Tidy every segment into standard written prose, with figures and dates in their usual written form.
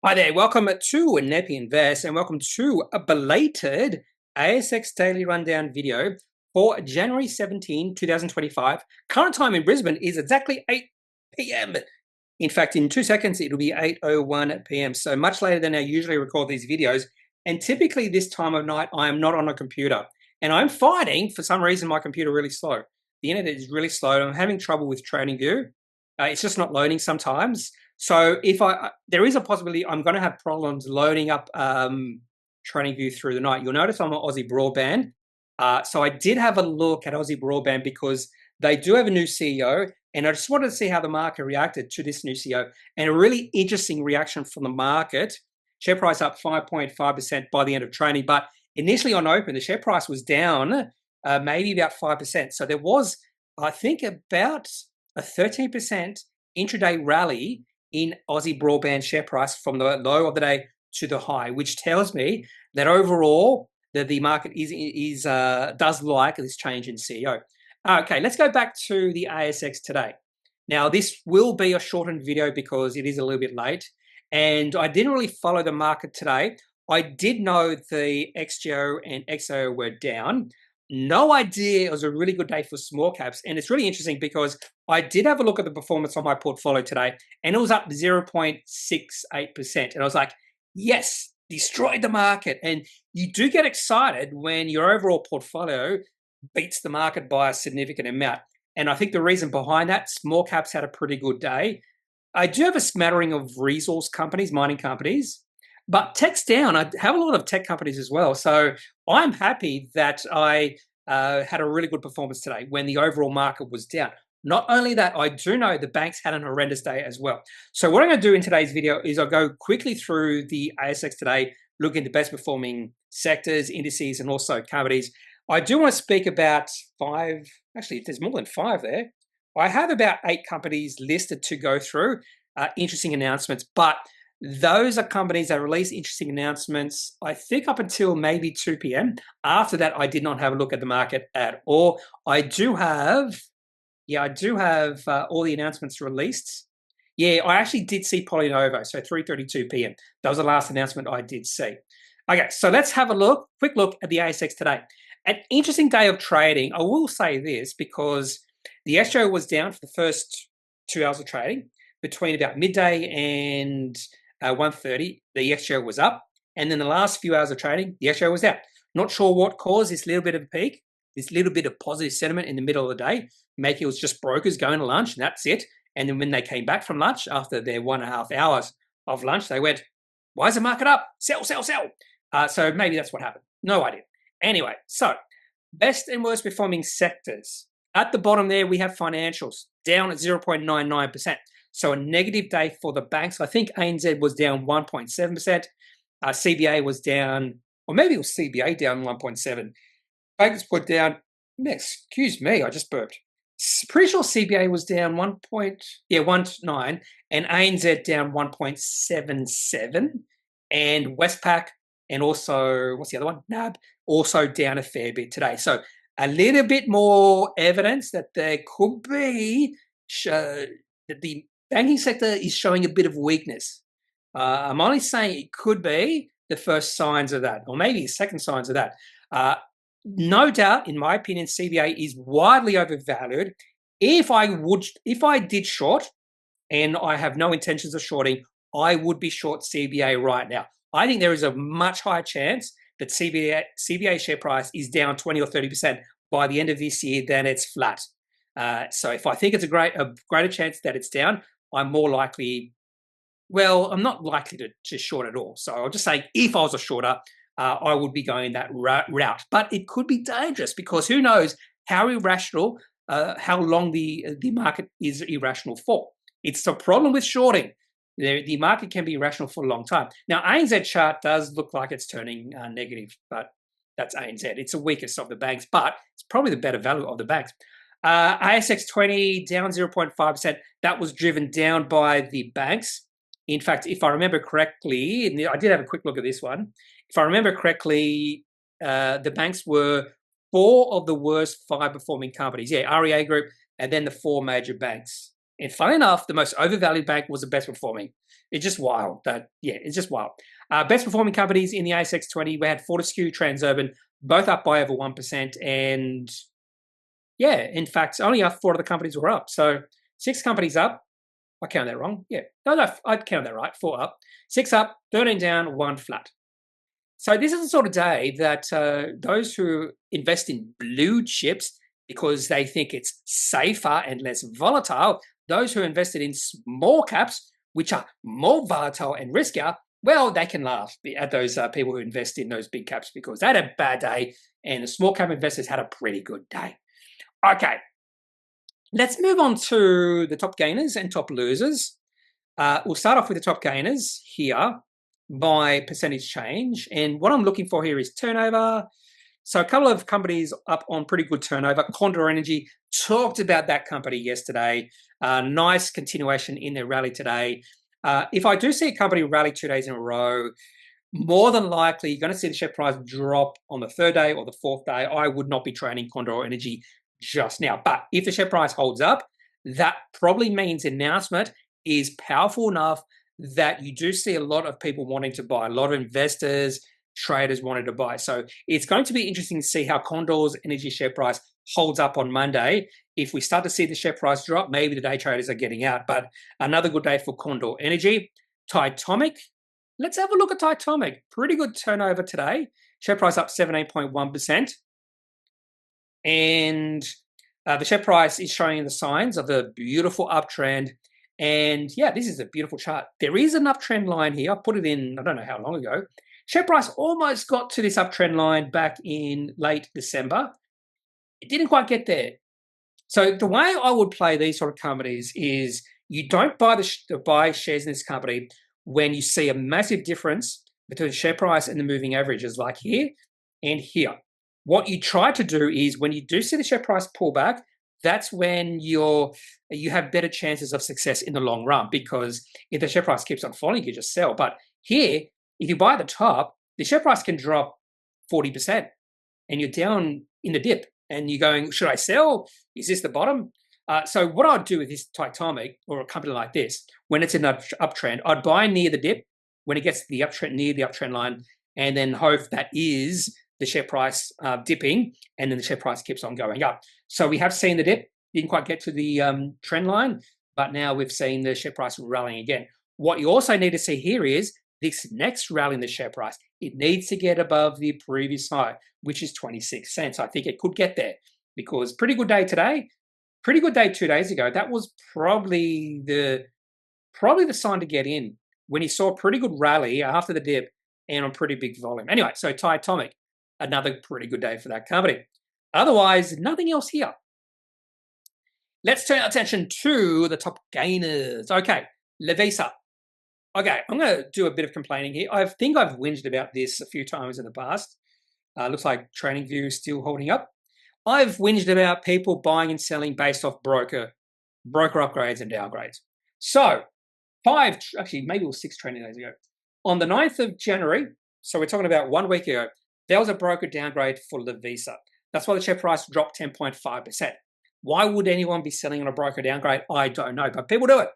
Hi there, welcome to Kneppy Invest and welcome to a belated ASX Daily Rundown video for January 17, 2025. Current time in Brisbane is exactly 8 p.m. In fact, in 2 seconds, it'll be 8:01 p.m. So much later than I usually record these videos. And typically this time of night, I am not on a computer. And I'm finding, for some reason, my computer really slow. The internet is really slow. I'm having trouble with TradingView. It's just not loading sometimes. So if there is a possibility I'm going to have problems loading up TradingView through the night. You'll notice I'm on Aussie Broadband. So I did have a look at Aussie Broadband because they do have a new CEO, and I just wanted to see how the market reacted to this new CEO. And a really interesting reaction from the market. Share price up 5.5% by the end of trading, but initially on open, the share price was down maybe about 5%. So there was, I think, about a 13% intraday rally in Aussie Broadband share price from the low of the day to the high, which tells me that overall that the market does like this change in CEO. Okay, let's go back to the ASX today. Now, this will be a shortened video because it is a little bit late, and I didn't really follow the market today. I did know the XGO and XO were down. No idea it was a really good day for small caps, and it's really interesting because I did have a look at the performance on my portfolio today, and it was up 0.68%. And I was like, yes, destroyed the market. And you do get excited when your overall portfolio beats the market by a significant amount. And I think the reason behind that, small caps had a pretty good day. I do have a smattering of resource companies, mining companies, but tech's down. I have a lot of tech companies as well. So I'm happy that I had a really good performance today when the overall market was down. Not only that, I do know the banks had an horrendous day as well. So what I'm going to do in today's video is I'll go quickly through the ASX today, looking at the best performing sectors, indices, and also companies. I do want to speak about actually, there's more than 5 there. I have about 8 companies listed to go through, interesting announcements, but those are companies that release interesting announcements, I think up until maybe 2 p.m. After that, I did not have a look at the market at all. I do have all the announcements released. Yeah, I actually did see Polynova, so 3:32 p.m. That was the last announcement I did see. Okay, so let's have a quick look at the ASX today. An interesting day of trading. I will say this because the XGO was down for the first 2 hours of trading. Between about midday and 1:30, the XGO was up. And then the last few hours of trading, the XGO was down. Not sure what caused this little bit of a peak, this little bit of positive sentiment in the middle of the day. Maybe it was just brokers going to lunch and that's it. And then when they came back from lunch after their 1.5 hours of lunch, they went, why is the market up? Sell, sell, sell. So maybe that's what happened. No idea. Anyway, so best and worst performing sectors. At the bottom there, we have financials down at 0.99%. So a negative day for the banks. I think ANZ was down 1.7%. CBA was down, or maybe it was CBA down 1.7%. Banks put down, excuse me, I just burped. Pretty sure CBA was down 1.19, and ANZ down 1.77, and Westpac and also, what's the other one? NAB, also down a fair bit today. So a little bit more evidence that there could be that the banking sector is showing a bit of weakness. I'm only saying it could be the first signs of that, or maybe second signs of that. No doubt, in my opinion, CBA is widely overvalued. If I did short, and I have no intentions of shorting, I would be short CBA right now. I think there is a much higher chance that CBA share price is down 20 or 30% by the end of this year than it's flat. So if I think it's a greater chance that it's down, I'm more likely. Well, I'm not likely to just short at all. So I'll just say if I was a shorter, I would be going that route. But it could be dangerous because who knows how irrational, how long the market is irrational for. It's the problem with shorting. The market can be irrational for a long time. Now, ANZ chart does look like it's turning negative, but that's ANZ. It's the weakest of the banks, but it's probably the better value of the banks. ASX 20 down 0.5%. That was driven down by the banks. In fact, if I remember correctly, and I did have a quick look at this one. If I remember correctly, the banks were 4 of the worst 5 performing companies. Yeah, REA Group, and then the 4 major banks. And funny enough, the most overvalued bank was the best performing. It's just wild. It's just wild. Best performing companies in the ASX 20, we had Fortescue, Transurban, both up by over 1%. And yeah, in fact, only 4 of the companies were up. So 6 companies up. I counted that wrong. Yeah, no, I counted that right. 4 up, 6 up, 13 down, 1 flat. So this is the sort of day that those who invest in blue chips because they think it's safer and less volatile, those who invested in small caps, which are more volatile and riskier, well, they can laugh at those people who invest in those big caps because they had a bad day and the small cap investors had a pretty good day. Okay, let's move on to the top gainers and top losers. We'll start off with the top gainers here by percentage change. And what I'm looking for here is turnover. So a couple of companies up on pretty good turnover. Condor Energy, talked about that company yesterday. Nice continuation in their rally today. If I do see a company rally 2 days in a row, more than likely you're going to see the share price drop on the 3rd day or the 4th day. I would not be trading Condor Energy just now. But if the share price holds up, that probably means the announcement is powerful enough that you do see a lot of people wanting to buy, a lot of investors, traders wanted to buy. So it's going to be interesting to see how Condor's energy share price holds up on Monday. If we start to see the share price drop, maybe the day traders are getting out. But another good day for Condor Energy. Titomic. Let's have a look at Titomic. Pretty good turnover today. Share price up 17.1%. And the share price is showing the signs of a beautiful uptrend. And yeah, this is a beautiful chart. There is an uptrend line here. I put it in, I don't know how long ago. Share price almost got to this uptrend line back in late December. It didn't quite get there. So the way I would play these sort of companies is you don't buy shares in this company when you see a massive difference between the share price and the moving averages like here and here. What you try to do is when you do see the share price pull back, that's when you have better chances of success in the long run, because if the share price keeps on falling, you just sell. But here, if you buy at the top, the share price can drop 40% and you're down in the dip and you're going, should I sell? Is this the bottom? So what I'd do with this Titomic or a company like this, when it's in an uptrend, I'd buy near the dip when it gets to the uptrend, near the uptrend line, and then hope that is the share price dipping, and then the share price keeps on going up. So we have seen the dip, didn't quite get to the trend line, but now we've seen the share price rallying again. What you also need to see here is this next rally in the share price. It needs to get above the previous high, which is 26 cents. I think it could get there because pretty good day today, pretty good day 2 days ago. That was probably the sign to get in when you saw a pretty good rally after the dip and on pretty big volume. Anyway, so Titomic, another pretty good day for that company. Otherwise, nothing else here. Let's turn our attention to the top gainers. Okay, Lovisa. Okay, I'm going to do a bit of complaining here. I think I've whinged about this a few times in the past. Looks like TradingView is still holding up. I've whinged about people buying and selling based off broker upgrades and downgrades. So, maybe it was 6 trading days ago. On the 9th of January, so we're talking about 1 week ago, there was a broker downgrade for Lovisa. That's why the share price dropped 10.5%. Why would anyone be selling on a broker downgrade? I don't know, but people do it.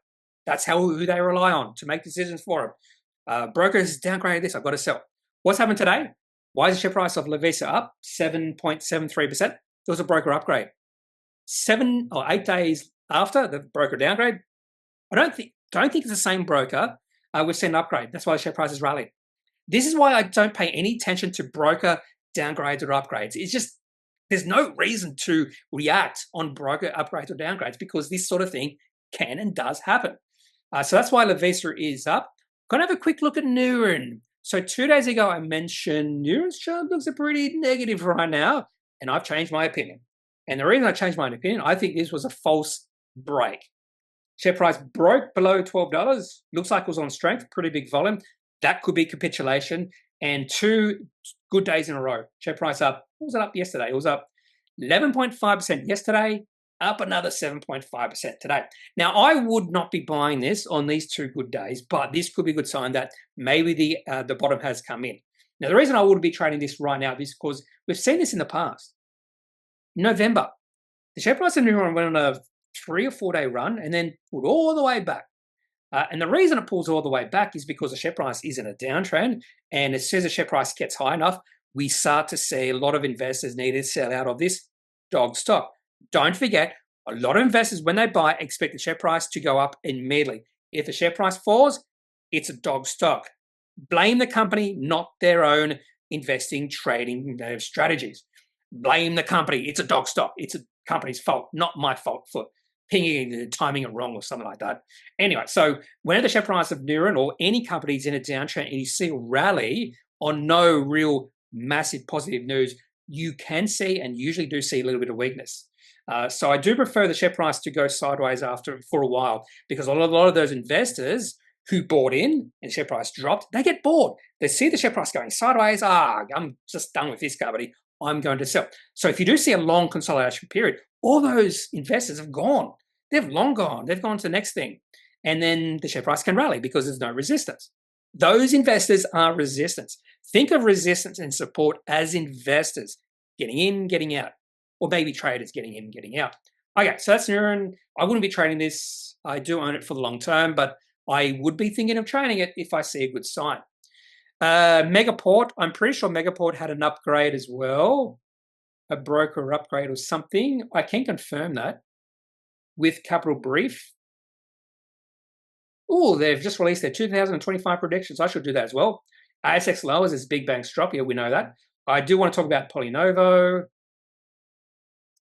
That's who they rely on to make decisions for them. Brokers downgraded this, I've got to sell. What's happened today? Why is the share price of Lovisa up 7.73%? There was a broker upgrade. 7 or 8 days after the broker downgrade, I don't think it's the same broker. We've seen an upgrade. That's why the share price is rallied. This is why I don't pay any attention to broker downgrades or upgrades. It's just, there's no reason to react on broker upgrades or downgrades because this sort of thing can and does happen. So that's why Lovisa is up. Going to have a quick look at Neuren. So 2 days ago, I mentioned Neuren's chart looks pretty negative right now, and I've changed my opinion. And the reason I changed my opinion, I think this was a false break. Share price broke below $12. Looks like it was on strength, pretty big volume. That could be capitulation. And 2 good days in a row. Share price up. What was it up yesterday? It was up 11.5% yesterday, up another 7.5% today. Now, I would not be buying this on these 2 good days, but this could be a good sign that maybe the bottom has come in. Now, the reason I wouldn't be trading this right now is because we've seen this in the past. November, the share price of Neuren went on a 3 or 4 day run and then pulled all the way back. And the reason it pulls all the way back is because the share price is in a downtrend. And as soon as the share price gets high enough, we start to see a lot of investors need to sell out of this dog stock. Don't forget, a lot of investors, when they buy, expect the share price to go up immediately. If the share price falls, it's a dog stock. Blame the company, not their own investing, trading strategies. Blame the company. It's a dog stock. It's a company's fault, not my fault for pinging and timing it wrong or something like that. Anyway, so whenever the share price of Neuren or any company is in a downtrend and you see a rally on no real massive positive news, you can see and usually do see a little bit of weakness. So I do prefer the share price to go sideways for a while, because a lot of those investors who bought in and the share price dropped, they get bored. They see the share price going sideways. I'm just done with this company. I'm going to sell. So if you do see a long consolidation period, all those investors have gone. They've long gone. They've gone to the next thing. And then the share price can rally because there's no resistance. Those investors are resistance. Think of resistance and support as investors, getting in, getting out, or maybe traders getting in, getting out. Okay, so that's Neuren. I wouldn't be trading this. I do own it for the long term, but I would be thinking of trading it if I see a good sign. Megaport, I'm pretty sure Megaport had an upgrade as well, a broker upgrade or something. I can confirm that with Capital Brief. Oh, they've just released their 2025 predictions. I should do that as well. ASX lowers as big banks drop. Yeah, we know that. I do want to talk about Polynovo.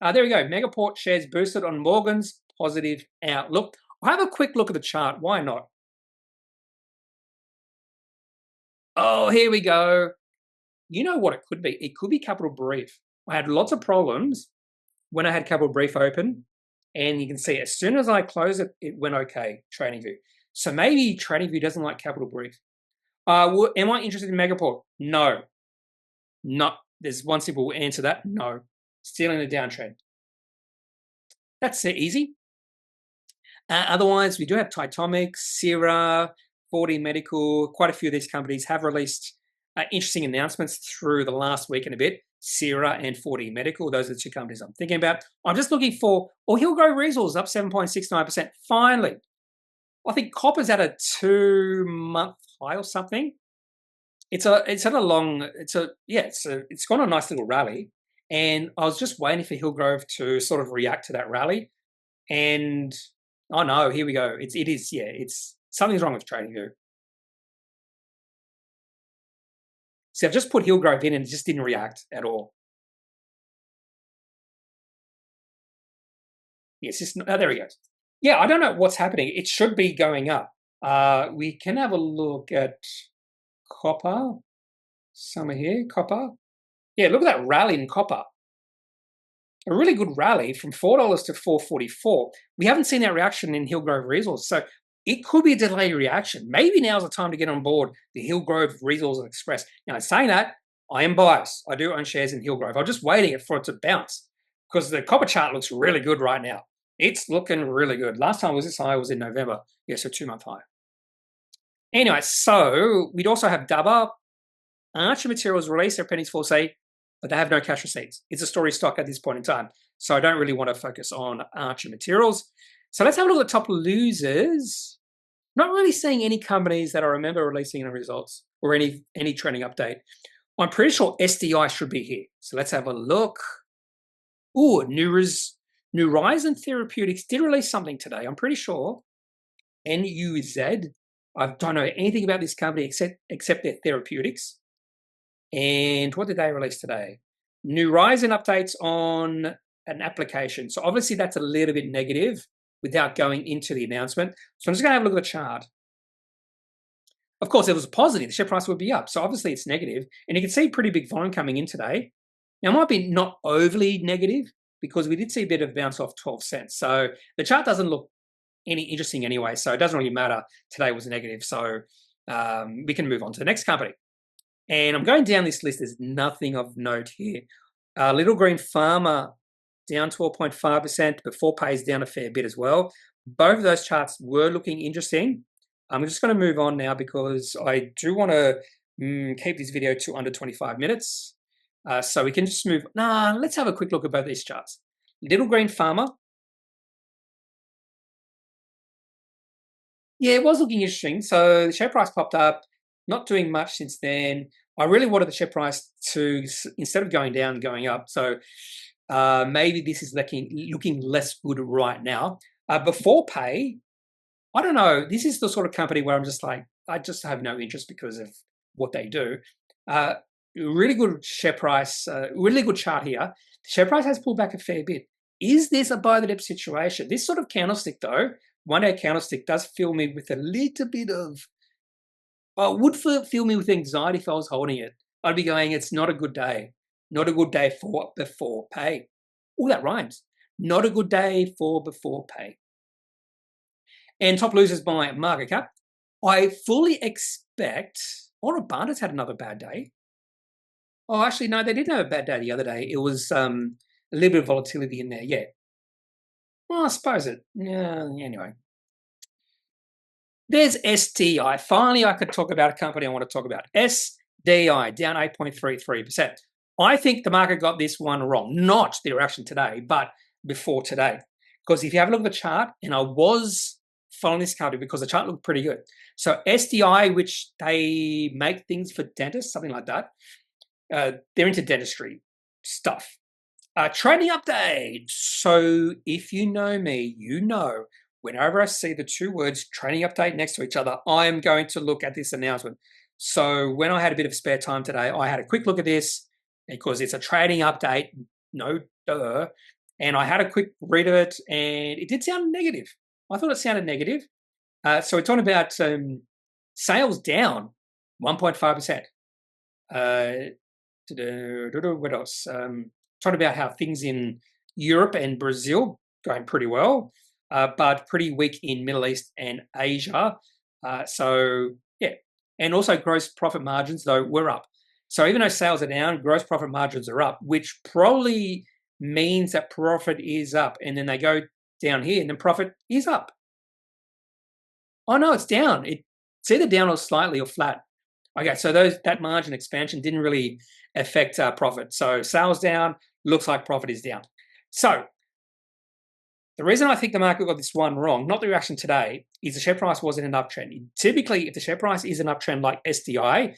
There we go. Megaport shares boosted on Morgan's positive outlook. I'll have a quick look at the chart. Why not? Oh, here we go. You know what it could be? It could be Capital Brief. I had lots of problems when I had Capital Brief open, and you can see as soon as I close it, it went okay, TradingView. So maybe TradingView doesn't like Capital Brief. Am I interested in Megaport? No. Not. There's one simple answer to that. No. Still in a downtrend. That's easy. Otherwise, we do have Titomic, Sierra, 4D Medical. Quite a few of these companies have released interesting announcements through the last week and a bit. Sierra and 4D Medical, those are the two companies I'm thinking about. I'm just looking for, Hillgrove Resources up 7.69%. Finally. I think copper's at a 2-month high or something. It's gone a nice little rally. And I was just waiting for Hillgrove to sort of react to that rally. And oh no, here we go. It's something's wrong with TradingView. See, I've just put Hillgrove in and it just didn't react at all. Yes, there he goes. Yeah, I don't know what's happening. It should be going up. We can have a look at copper. Somewhere here, copper. Yeah, look at that rally in copper. A really good rally from $4 to $4.44. We haven't seen that reaction in Hillgrove Resources, so it could be a delayed reaction. Maybe now's the time to get on board the Hillgrove Resources Express. Now, in saying that, I am biased. I do own shares in Hillgrove. I'm just waiting for it to bounce because the copper chart looks really good right now. It's looking really good. Last time it was this high was in November. Yeah, so 2-month high. Anyway, so we'd also have Dubber. Argh Materials released their Appendix 4C, but they have no cash receipts. It's a story stock at this point in time. So I don't really want to focus on Argh Materials. So let's have a look at the top losers. Not really seeing any companies that I remember releasing any results or any trending update. I'm pretty sure SDI should be here. So let's have a look. Ooh, Neurizon Therapeutics did release something today. I'm pretty sure. NUZ. I don't know anything about this company except their therapeutics. And what did they release today? Neurizon updates on an application. So obviously that's a little bit negative without going into the announcement. So I'm just going to have a look at the chart. Of course, if it was positive, the share price would be up. So obviously it's negative. And you can see pretty big volume coming in today. Now, it might be not overly negative because we did see a bit of bounce off 12 cents. So the chart doesn't look any interesting anyway. So it doesn't really matter. Today was negative. So we can move on to the next company. And I'm going down this list. There's nothing of note here. Little Green Pharma down 12.5%. Beforepay is down a fair bit as well. Both of those charts were looking interesting. I'm just going to move on now because I do want to keep this video to under 25 minutes. So we can just move. Let's have a quick look at both these charts. Little Green Pharma Yeah, it was looking interesting. So the share price popped up, not doing much since then. I really wanted the share price to, instead of going down, going up. So maybe this is looking less good right now. Beforepay, I don't know. This is the sort of company where I'm just like, I just have no interest because of what they do. Uh, really good share price, really good chart here. The share price has pulled back a fair bit. Is this a buy the dip situation? This sort of candlestick, though, one-day candlestick, does fill me with a little bit of, would fill me with anxiety if I was holding it. I'd be going, it's not a good day. Not a good day for Beforepay. Oh, that rhymes. Not a good day for Beforepay. And top losers by market cap. I fully expect, Abundance had another bad day. Oh, actually, no, they didn't have a bad day the other day. It was a little bit of volatility in there, yeah. Well, I suppose it, yeah, anyway. There's SDI. Finally, I could talk about a company I want to talk about. SDI, down 8.33%. I think the market got this one wrong. Not the reaction today, but before today. Because if you have a look at the chart, and I was following this company because the chart looked pretty good. So SDI, which they make things for dentists, something like that. They're into dentistry stuff. Trading update. So if you know me, you know whenever I see the two words trading update next to each other, I am going to look at this announcement. So when I had a bit of spare time today, I had a quick look at this because it's a trading update. No duh. And I had a quick read of it, and it did sound negative. I thought it sounded negative. So we're talking about sales down 1.5%. What else? Talking about how things in Europe and Brazil going pretty well, but pretty weak in Middle East and Asia. So yeah, and also gross profit margins though were up. So even though sales are down, gross profit margins are up, which probably means that profit is up. And then they go down here, and then profit is up. Oh no, it's down. It's either down or slightly or flat. Okay, so that margin expansion didn't really affect profit. So sales down, looks like profit is down. So the reason I think the market got this one wrong, not the reaction today, is the share price was in an uptrend. Typically, if the share price is an uptrend like SDI,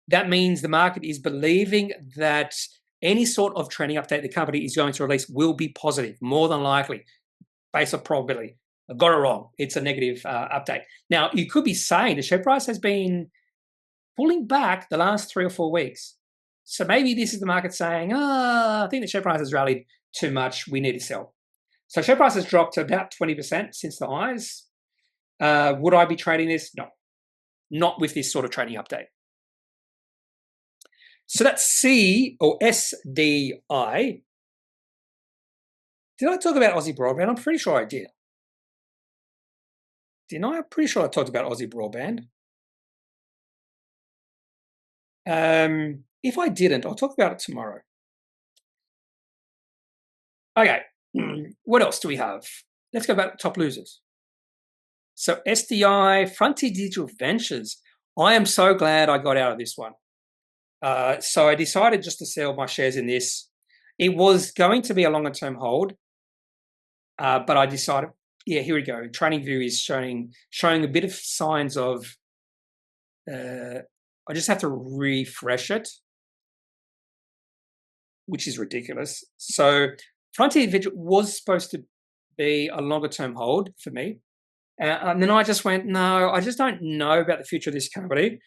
that means the market is believing that any sort of trending update the company is going to release will be positive, more than likely, based on probability. I got it wrong. It's a negative update. Now, you could be saying the share price has been pulling back the last 3 or 4 weeks. So maybe this is the market saying, I think the share price has rallied too much. We need to sell. So share price has dropped to about 20% since the highs. Would I be trading this? No, not with this sort of trading update. So that's C or SDI. Did I talk about Aussie Broadband? I'm pretty sure I did. Didn't I? I'm pretty sure I talked about Aussie Broadband. If I didn't, I'll talk about it tomorrow. Okay, what else do we have? Let's go back to top losers. So SDI, Fronteir Digital Ventures. I am so glad I got out of this one. So I decided just to sell my shares in this. It was going to be a longer term hold, but I decided, yeah, here we go. TradingView is showing a bit of signs of. I just have to refresh it, which is ridiculous. So Fronteir Digital was supposed to be a longer term hold for me. And then I just went, no, I just don't know about the future of this company.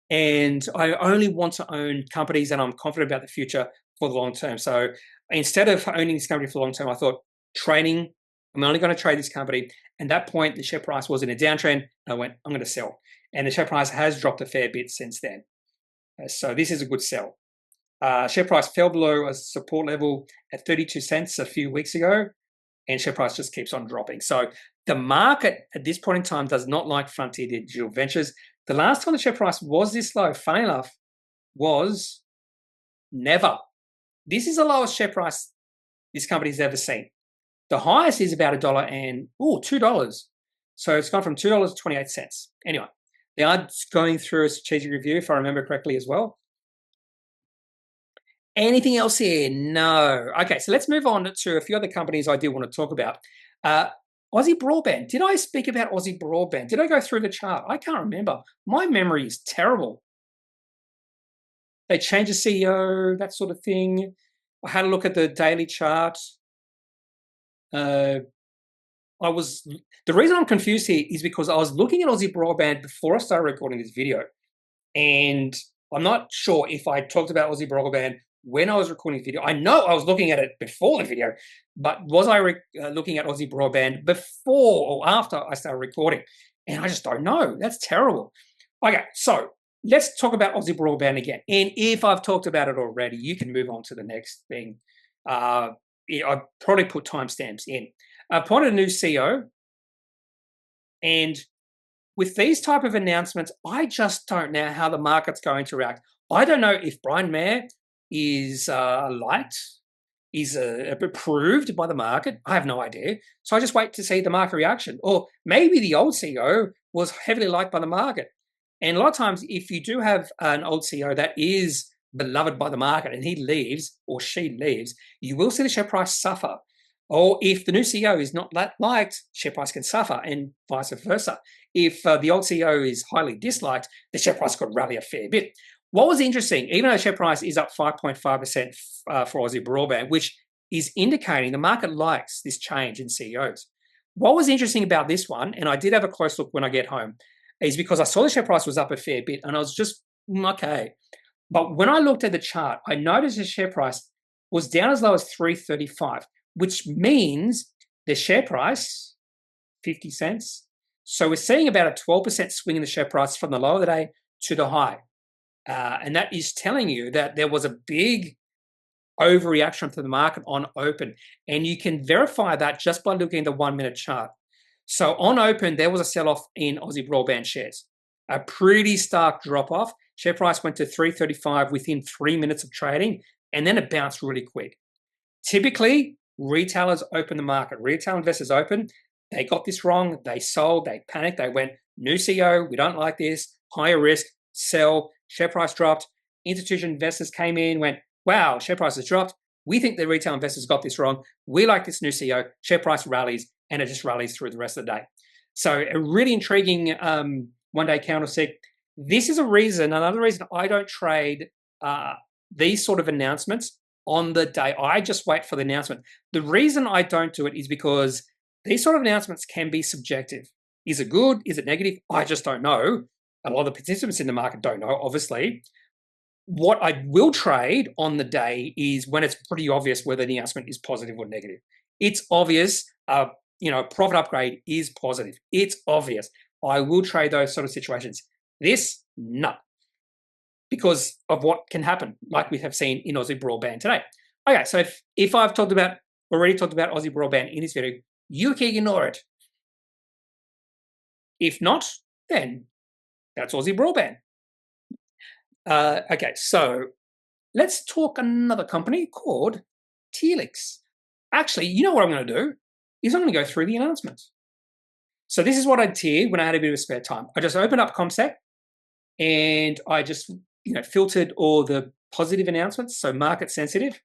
And I only want to own companies that I'm confident about the future for the long term. So instead of owning this company for the long term, I thought trading, I'm only going to trade this company. And at that point, the share price was in a downtrend. I went, I'm going to sell. And the share price has dropped a fair bit since then. So this is a good sell. Share price fell below a support level at 32 cents a few weeks ago, and share price just keeps on dropping. So the market at this point in time does not like Fronteir Digital Ventures. The last time the share price was this low, funny enough, was never. This is the lowest share price this company's ever seen. The highest is about $2. So it's gone from $2 to 28 cents. Anyway, they are going through a strategic review, if I remember correctly as well. Anything else here? No. Okay, so let's move on to a few other companies I do want to talk about. Aussie Broadband. Did I speak about Aussie Broadband? Did I go through the chart? I can't remember. My memory is terrible. They changed the CEO, that sort of thing. I had a look at the daily chart. The reason I'm confused here is because I was looking at Aussie Broadband before I started recording this video, and I'm not sure if I talked about Aussie Broadband when I was recording the video. I know I was looking at it before the video, but was I looking at Aussie Broadband before or after I started recording? And I just don't know. That's terrible. Okay, so let's talk about Aussie Broadband again. And if I've talked about it already, you can move on to the next thing. I've probably put timestamps in. I've appointed a new CEO, and with these type of announcements, I just don't know how the market's going to react. I don't know if Brian Mayer is liked, is approved by the market. I have no idea. So I just wait to see the market reaction. Or maybe the old CEO was heavily liked by the market. And a lot of times, if you do have an old CEO that is beloved by the market and he leaves or she leaves, you will see the share price suffer. Or if the new CEO is not that liked, share price can suffer, and vice versa. If the old CEO is highly disliked, the share price could rally a fair bit. What was interesting, even though the share price is up 5.5% for Aussie Broadband, which is indicating the market likes this change in CEOs. What was interesting about this one, and I did have a close look when I get home, is because I saw the share price was up a fair bit, and I was just, okay. But when I looked at the chart, I noticed the share price was down as low as 335, which means the share price, 50 cents. So we're seeing about a 12% swing in the share price from the low of the day to the high. And that is telling you that there was a big overreaction to the market on open. And you can verify that just by looking at the 1 minute chart. So on open, there was a sell-off in Aussie Broadband shares. A pretty stark drop-off. Share price went to 335 within 3 minutes of trading, and then it bounced really quick. Typically, retailers open the market. Retail investors open. They got this wrong. They sold. They panicked. They went, new CEO, we don't like this. Higher risk, sell. Share price dropped. Institutional investors came in, went, wow, share price has dropped. We think the retail investors got this wrong. We like this new CEO. Share price rallies, and it just rallies through the rest of the day. So a really intriguing one-day candlestick. This is another reason I don't trade these sort of announcements on the day. I just wait for the announcement. The reason I don't do it is because these sort of announcements can be subjective. Is it good? Is it negative? I just don't know. A lot of the participants in the market don't know, obviously. What I will trade on the day is when it's pretty obvious whether the announcement is positive or negative. It's obvious, profit upgrade is positive. It's obvious. I will trade those sort of situations. This, no. Because of what can happen, like we have seen in Aussie Broadband today. Okay, so if I've already talked about Aussie Broadband in this video, you can ignore it. If not, then that's Aussie Broadband. Okay, so let's talk another company called Telix. Actually, you know what I'm going to do is I'm going to go through the announcements. So this is what I did here when I had a bit of spare time. I just opened up Commsec and I just filtered all the positive announcements, so market sensitive,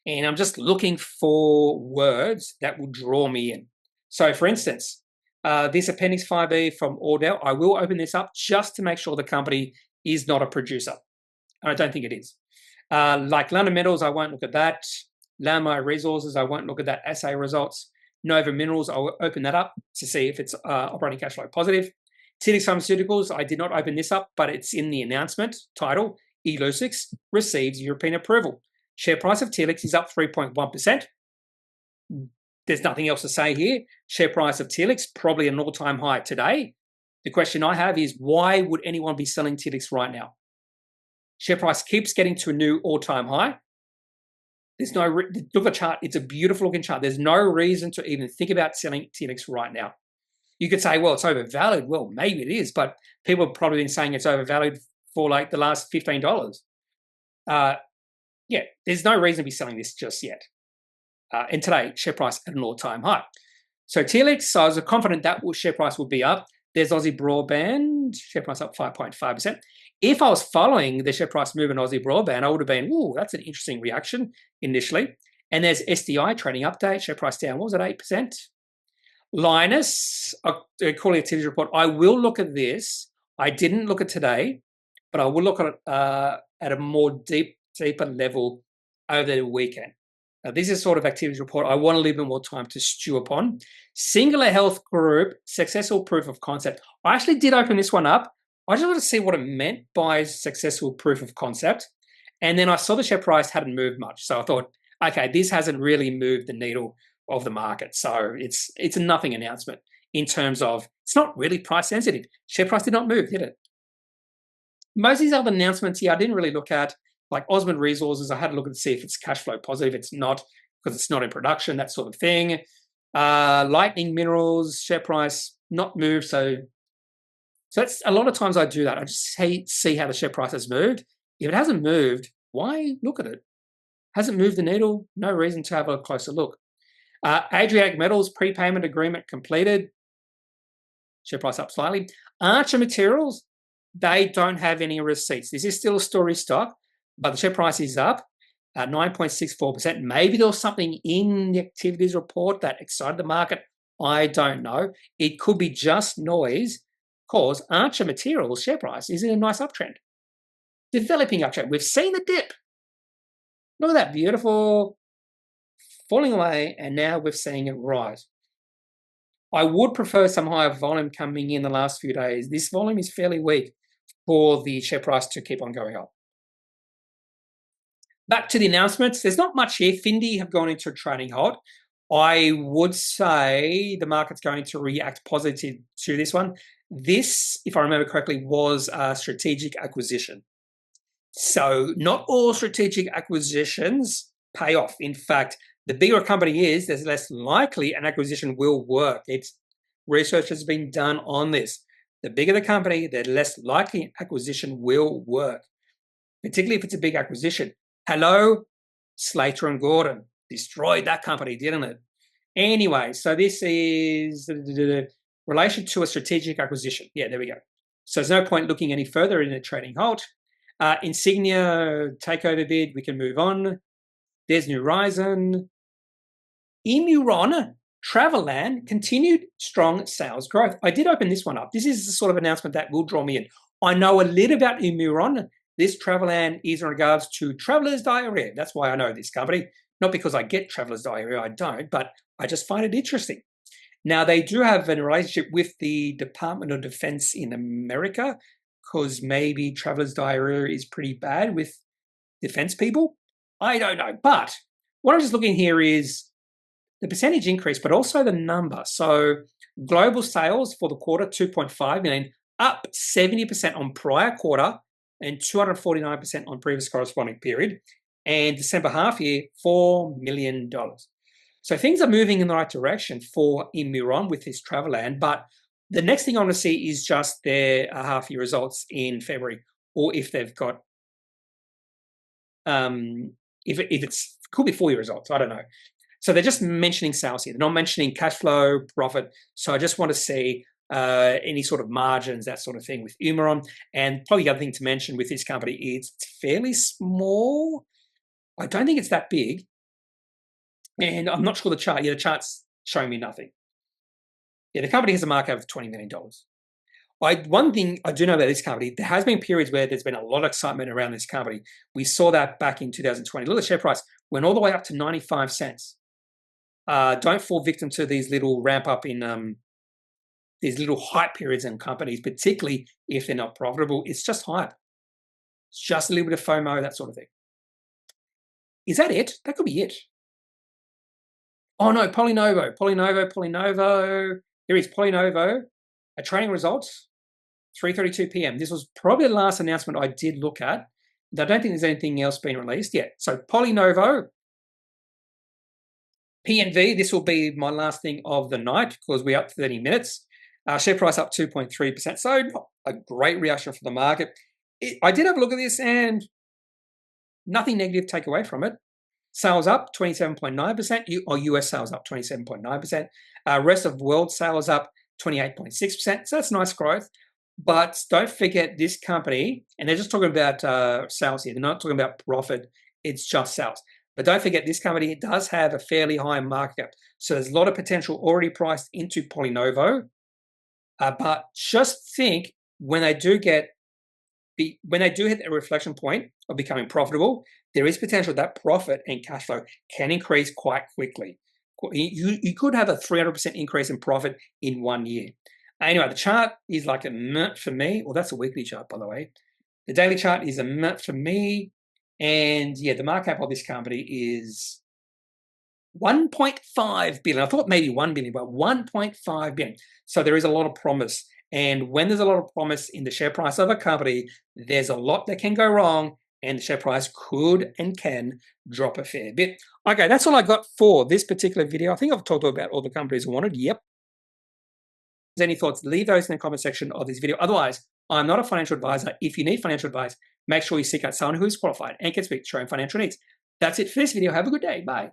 and I'm just looking for words that will draw me in. So for instance, this Appendix 5E from Ordell, I will open this up just to make sure the company is not a producer. I don't think it is. Like London Metals, I won't look at that. Landmark Resources, I won't look at that assay results. Nova Minerals, I'll open that up to see if it's operating cash flow positive. Telix Pharmaceuticals, I did not open this up, but it's in the announcement title. Illuccix receives European approval. Share price of Telix is up 3.1%. There's nothing else to say here. Share price of Telix, probably an all-time high today. The question I have is, why would anyone be selling Telix right now? Share price keeps getting to a new all-time high. There's no, look at the chart, it's a beautiful looking chart. There's no reason to even think about selling Telix right now. You could say, well, it's overvalued. Well, maybe it is, but people have probably been saying it's overvalued for like the last $15. Yeah, there's no reason to be selling this just yet. And today, share price at an all-time high. So Telix, so I was confident that share price would be up. There's Aussie Broadband, share price up 5.5%. If I was following the share price movement Aussie Broadband, I would have been, ooh, that's an interesting reaction initially. And there's SDI trading update, share price down, what was it, 8%? Linus, quarterly activity report. I will look at this. I didn't look at today, but I will look at it at a more deeper level over the weekend. Now, this is sort of activities report I want a little bit more time to stew upon. Singular Health Group, successful proof of concept. I actually did open this one up. I just wanted to see what it meant by successful proof of concept. And then I saw the share price hadn't moved much. So I thought, okay, this hasn't really moved the needle of the market. So it's a nothing announcement in terms of it's not really price sensitive. Share price did not move, did it? Most of these other announcements here I didn't really look at, like Osmond Resources. I had to look at to see if it's cash flow positive. It's not because it's not in production, that sort of thing. Lightning Minerals, share price not moved. So that's a lot of times I do that. I just see how the share price has moved. If it hasn't moved, why look at it? Hasn't moved the needle, no reason to have a closer look. Adriatic Metals prepayment agreement completed. Share price up slightly. Archer Materials, they don't have any receipts. This is still a story stock, but the share price is up 9.64%. Maybe there was something in the activities report that excited the market. I don't know. It could be just noise because Archer Materials share price is in a nice uptrend. Developing uptrend. We've seen the dip. Look at that, beautiful falling away, and now we're seeing it rise. I would prefer some higher volume coming in the last few days. This volume is fairly weak for the share price to keep on going up. Back to the announcements. There's not much here. Findy have gone into a trading halt. I would say the market's going to react positive to this one. This, if I remember correctly, was a strategic acquisition. So not all strategic acquisitions pay off. In fact, the bigger a company is, there's less likely an acquisition will work. Research has been done on this. The bigger the company, the less likely an acquisition will work, particularly if it's a big acquisition. Hello, Slater and Gordon. Destroyed that company, didn't it? Anyway, so this is relation to a strategic acquisition. Yeah, there we go. So there's no point looking any further in a trading halt. Insignia takeover bid, we can move on. There's Neurizon. Imuron, Travelland, continued strong sales growth. I did open this one up. This is the sort of announcement that will draw me in. I know a little about Imuron. This Travelland is in regards to traveler's diarrhea. That's why I know this company. Not because I get traveler's diarrhea, I don't, but I just find it interesting. Now, they do have a relationship with the Department of Defense in America because maybe traveler's diarrhea is pretty bad with defense people. I don't know. But what I'm just looking here is the percentage increase, but also the number. So global sales for the quarter, 2.5 million, up 70% on prior quarter and 249% on previous corresponding period. And December half year, $4 million. So things are moving in the right direction for Imuron with this Travelland. But the next thing I want to see is just their half year results in February, or if they've got, if it's could be full year results, I don't know. So they're just mentioning sales here. They're not mentioning cash flow, profit. So I just want to see any sort of margins, that sort of thing with Imuron. And probably the other thing to mention with this company is it's fairly small. I don't think it's that big. And I'm not sure the chart. Yeah, the chart's showing me nothing. Yeah, the company has a market of $20 million. One thing I do know about this company, there has been periods where there's been a lot of excitement around this company. We saw that back in 2020. Look at the share price. Went all the way up to 95 cents. Don't fall victim to these little ramp up in these little hype periods in companies, particularly if they're not profitable. It's just hype. It's just a little bit of FOMO, that sort of thing. Is that it? That could be it. Oh no, Polynovo. Here is Polynovo. A trading results, 3:32 p.m. This was probably the last announcement I did look at. I don't think there's anything else being released yet. So Polynovo, PNV, this will be my last thing of the night because we're up 30 minutes. Share price up 2.3%. So not a great reaction from the market. I did have a look at this and nothing negative to take away from it. Sales up 27.9%, or US sales up 27.9%. Rest of world sales up 28.6%. So that's nice growth. But don't forget this company, and they're just talking about sales here. They're not talking about profit. It's just sales. But don't forget, this company does have a fairly high market cap. So there's a lot of potential already priced into PolyNovo. But just think when they do hit a reflection point of becoming profitable, there is potential that profit and cash flow can increase quite quickly. You could have a 300% increase in profit in 1 year. Anyway, the chart is like a meh for me. Well, that's a weekly chart, by the way. The daily chart is a meh for me. And yeah, the market cap of this company is 1.5 billion. I thought maybe 1 billion, but 1.5 billion. So there is a lot of promise. And when there's a lot of promise in the share price of a company, there's a lot that can go wrong, and the share price could and can drop a fair bit. Okay, that's all I got for this particular video. I think I've talked about all the companies I wanted. Yep. Any thoughts, leave those in the comment section of this video. Otherwise, I'm not a financial advisor. If you need financial advice, make sure you seek out someone who is qualified and can speak to your own financial needs. That's it for this video. Have a good day. Bye.